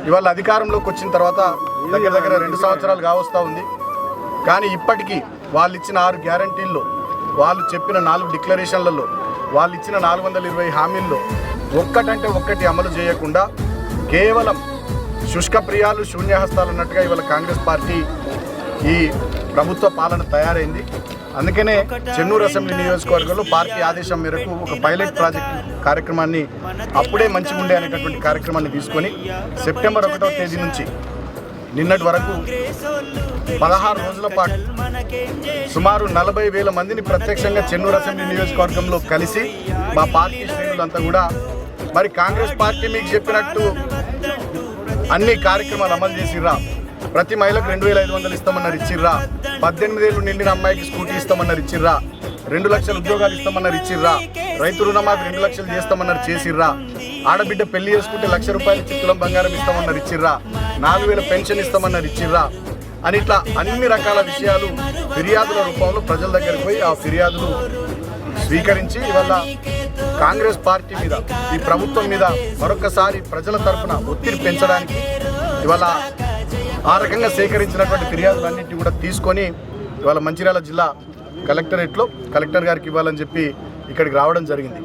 ఇవాళ అధికారంలోకి వచ్చిన తర్వాత దగ్గర దగ్గర 2 సంవత్సరాలు కావస్తూ ఉంది. కానీ ఇప్పటికీ వాళ్ళు ఇచ్చిన 6 గ్యారంటీల్లో, వాళ్ళు చెప్పిన 4 డిక్లరేషన్లలో, వాళ్ళు ఇచ్చిన 420 హామీల్లో ఒక్కటంటే ఒక్కటి అమలు చేయకుండా కేవలం శుష్క ప్రియాలు శూన్యహస్తాలు అన్నట్టుగా ఇవాళ కాంగ్రెస్ పార్టీ ఈ ప్రభుత్వ పాలన తయారైంది. అందుకనే చెన్నూరు అసెంబ్లీ నియోజకవర్గంలో పార్టీ ఆదేశం మేరకు ఒక పైలట్ ప్రాజెక్ట్ కార్యక్రమాన్ని, అప్పుడే మంచిగా ఉండే అనేటటువంటి కార్యక్రమాన్ని తీసుకొని సెప్టెంబర్ 1వ తేదీ నుంచి నిన్నటి వరకు 16 రోజుల పాటు సుమారు 40,000 మందిని ప్రత్యక్షంగా చెన్నూరు అసెంబ్లీ నియోజకవర్గంలో కలిసి మా పార్టీ శ్రేణులంతా కూడా మరి కాంగ్రెస్ పార్టీ మీకు చెప్పినట్టు అన్ని కార్యక్రమాలు అమలు చేసిర్రా, ప్రతి మహిళకు 2,500 ఇస్తామన్నారు ఇచ్చిర్రా, 18 ఏళ్ళు నిండిన అమ్మాయికి స్కూటీ ఇస్తామన్నారు ఇచ్చిర్రా, 2 లక్షల ఉద్యోగాలు ఇస్తామన్నారు ఇచ్చిర్రా, రైతు రుణమాఫీ 2 లక్షలు చేస్తామన్నారు చేసిర్రా, ఆడబిడ్డ పెళ్లి చేసుకుంటే ₹1,00,000 చిత్తులం బంగారం ఇస్తామన్నారు ఇచ్చిర్రా, 4,000 పెన్షన్ ఇస్తామన్నారు ఇచ్చిర్రా అని ఇట్లా అన్ని రకాల విషయాలు ఫిర్యాదుల రూపంలో ప్రజల దగ్గరికి పోయి ఆ ఫిర్యాదులు స్వీకరించి ఇవాళ కాంగ్రెస్ పార్టీ మీద, ఈ ప్రభుత్వం మీద మరొకసారి ప్రజల తరఫున ఒత్తిడి పెంచడానికి ఇవాళ ఆ రకంగా సేకరించినటువంటి ఫిర్యాదులన్నింటినీ కూడా తీసుకొని ఇవాళ మంచిర్యాల జిల్లా కలెక్టరేట్లో కలెక్టర్ గారికి ఇవ్వాలని చెప్పి ఇక్కడికి రావడం జరిగింది.